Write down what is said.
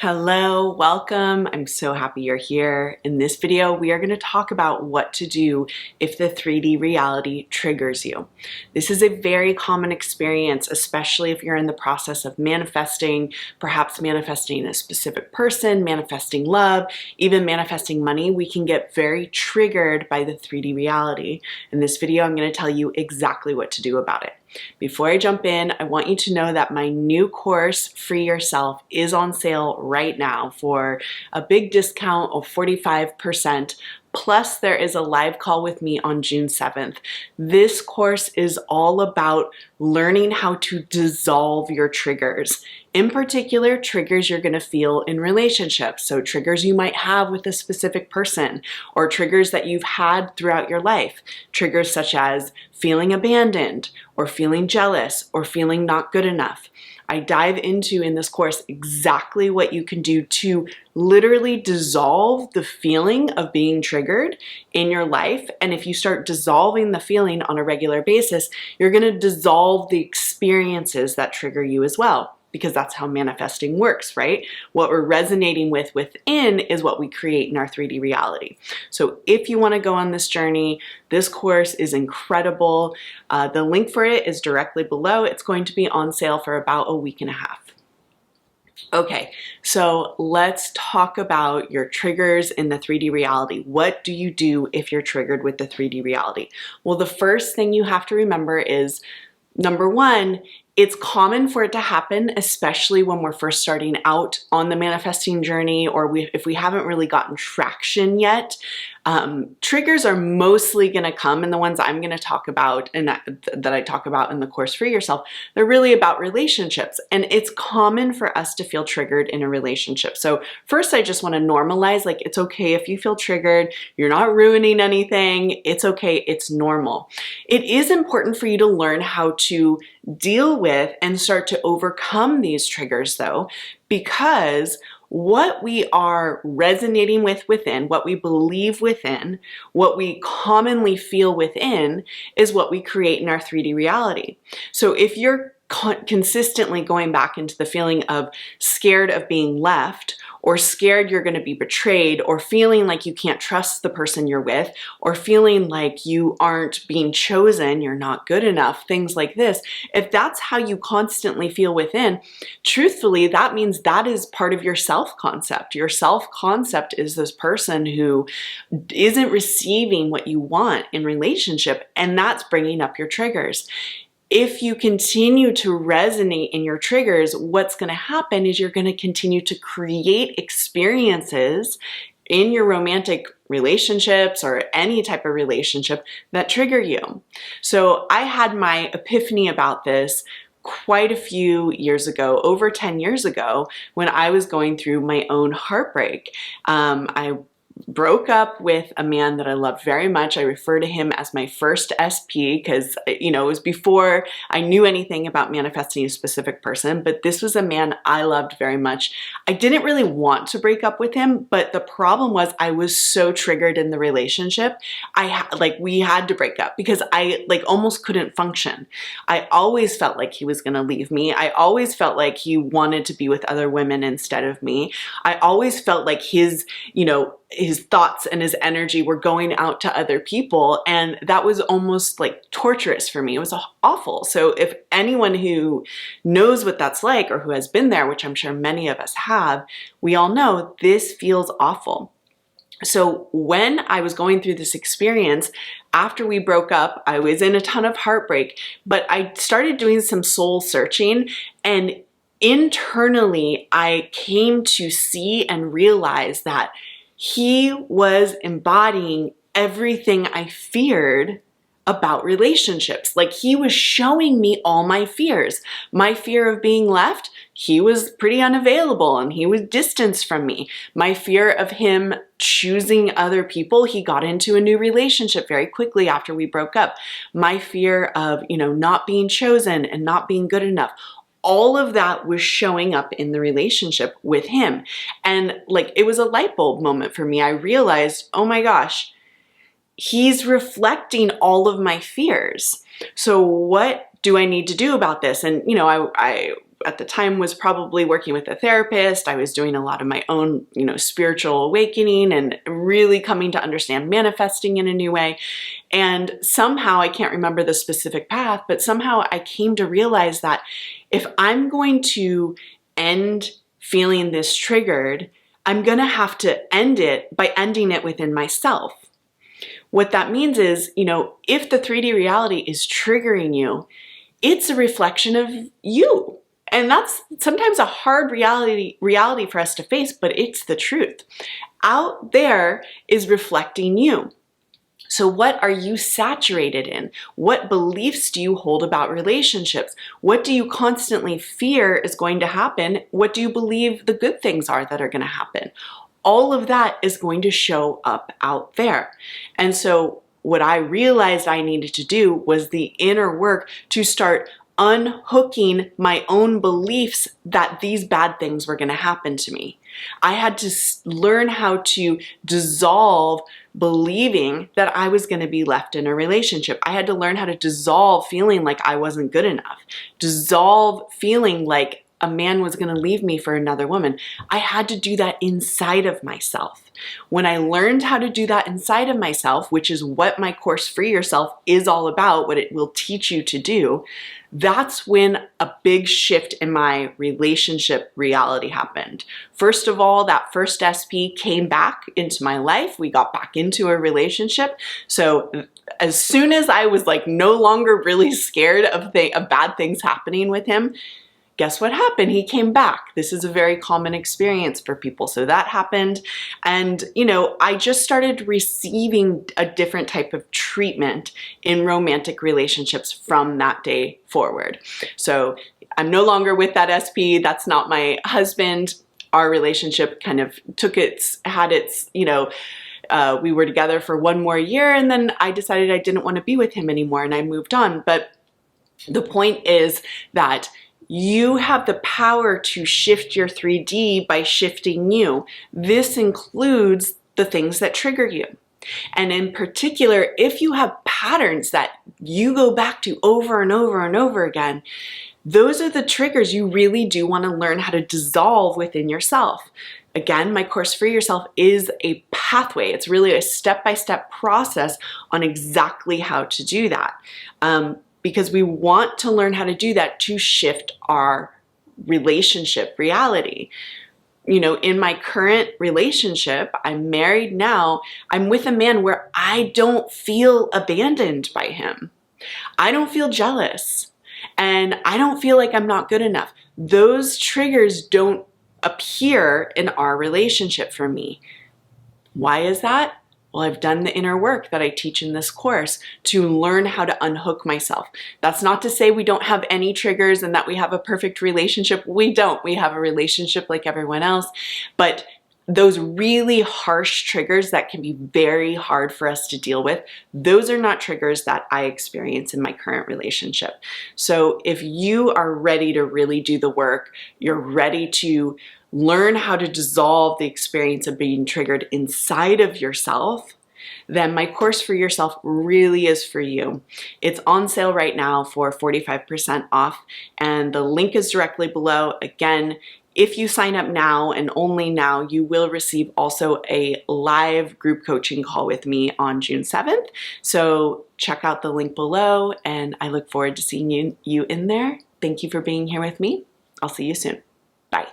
Hello, welcome. I'm so happy you're here. In this video, we are going to talk about what to do if the 3D reality triggers you. This is a very common experience, especially if you're in the process of manifesting, perhaps manifesting a specific person, manifesting love, even manifesting money. We can get very triggered by the 3D reality. In this video, I'm going to tell you exactly what to do about it. Before I jump in, I want you to know that my new course, Free Yourself, is on sale right now for a big discount of 45%. Plus, there is a live call with me on June 7th. This course is all about learning how to dissolve your triggers. In particular, triggers you're going to feel in relationships. So triggers you might have with a specific person, or triggers that you've had throughout your life. Triggers such as feeling abandoned, or feeling jealous, or feeling not good enough. I dive into in this course exactly what you can do to literally dissolve the feeling of being triggered in your life. And if you start dissolving the feeling on a regular basis, you're going to dissolve the experiences that trigger you as well. Because that's how manifesting works, right? What we're resonating with within is what we create in our 3D reality. So if you want to go on this journey, this course is incredible. The link for it is directly below. It's going to be on sale for about a week and a half. Okay, so let's talk about your triggers in the 3D reality. What do you do if you're triggered with the 3D reality? Well, the first thing you have to remember is, number one, it's common for it to happen, especially when we're first starting out on the manifesting journey, or if we haven't really gotten traction yet. Triggers are mostly going to come, and the ones I'm going to talk about and that I talk about in the course Free Yourself, they're really about relationships. And it's common for us to feel triggered in a relationship. So first, I just want to normalize, like, it's okay if you feel triggered. You're not ruining anything. It's okay. It's normal. It is important for you to learn how to deal with and start to overcome these triggers, though, because what we are resonating with within, what we believe within, what we commonly feel within is what we create in our 3D reality. So if you're consistently going back into the feeling of scared of being left, or scared you're going to be betrayed, or feeling like you can't trust the person you're with, or feeling like you aren't being chosen, you're not good enough, things like this, if that's how you constantly feel within, truthfully, that means that is part of your self-concept. Your self-concept is this person who isn't receiving what you want in relationship, and that's bringing up your triggers. If you continue to resonate in your triggers, what's going to happen is you're going to continue to create experiences in your romantic relationships or any type of relationship that trigger you. So I had my epiphany about this quite a few years ago, over 10 years ago, when I was going through my own heartbreak. I broke up with a man that I loved very much. I refer to him as my first SP because, it was before I knew anything about manifesting a specific person, but this was a man I loved very much. I didn't really want to break up with him, but the problem was I was so triggered in the relationship. We had to break up because I almost couldn't function. I always felt like he was going to leave me. I always felt like he wanted to be with other women instead of me. I always felt like his thoughts and his energy were going out to other people. And that was almost like torturous for me. It was awful. So if anyone who knows what that's like or who has been there, which I'm sure many of us have, we all know this feels awful. So when I was going through this experience, after we broke up, I was in a ton of heartbreak, but I started doing some soul searching, and internally I came to see and realize that he was embodying everything I feared about relationships. Like, he was showing me all my fears. My fear of being left, he was pretty unavailable and he was distanced from me. My fear of him choosing other people, he got into a new relationship very quickly after we broke up. My fear of, not being chosen and not being good enough. All of that was showing up in the relationship with him. And it was a light bulb moment for me. I realized, oh my gosh, he's reflecting all of my fears. So what do I need to do about this? And, I at the time was probably working with a therapist. I was doing a lot of my own, spiritual awakening and really coming to understand manifesting in a new way. And somehow, I can't remember the specific path, but somehow I came to realize that if I'm going to end feeling this triggered, I'm going to have to end it by ending it within myself. What that means is, if the 3D reality is triggering you, it's a reflection of you. And that's sometimes a hard reality for us to face, but it's the truth. Out there is reflecting you. So what are you saturated in? What beliefs do you hold about relationships? What do you constantly fear is going to happen? What do you believe the good things are that are going to happen? All of that is going to show up out there. And so what I realized I needed to do was the inner work to start unhooking my own beliefs that these bad things were going to happen to me. I had to learn how to dissolve believing that I was going to be left in a relationship. I had to learn how to dissolve feeling like I wasn't good enough, dissolve feeling like a man was going to leave me for another woman. I had to do that inside of myself. When I learned how to do that inside of myself, which is what my course Free Yourself is all about, what it will teach you to do, that's when a big shift in my relationship reality happened. First of all, that first SP came back into my life. We got back into a relationship. So as soon as I was no longer really scared of bad things happening with him, guess what happened? He came back. This is a very common experience for people. So that happened. And, I just started receiving a different type of treatment in romantic relationships from that day forward. So I'm no longer with that SP. That's not my husband. Our relationship kind of we were together for one more year, and then I decided I didn't want to be with him anymore and I moved on. But the point is that you have the power to shift your 3D by shifting you. This includes the things that trigger you. And in particular, if you have patterns that you go back to over and over and over again, those are the triggers you really do want to learn how to dissolve within yourself. Again, my course Free Yourself is a pathway. It's really a step-by-step process on exactly how to do that. Because we want to learn how to do that to shift our relationship reality. In my current relationship, I'm married now, I'm with a man where I don't feel abandoned by him. I don't feel jealous, and I don't feel like I'm not good enough. Those triggers don't appear in our relationship for me. Why is that? Well, I've done the inner work that I teach in this course to learn how to unhook myself. That's not to say we don't have any triggers and that we have a perfect relationship. We don't. We have a relationship like everyone else. But those really harsh triggers that can be very hard for us to deal with, those are not triggers that I experience in my current relationship. So if you are ready to really do the work, you're ready to learn how to dissolve the experience of being triggered inside of yourself, then my course Free Yourself really is for you. It's on sale right now for 45% off, and the link is directly below. Again, if you sign up now and only now, you will receive also a live group coaching call with me on June 7th. So check out the link below, and I look forward to seeing you in there. Thank you for being here with me. I'll see you soon. Bye.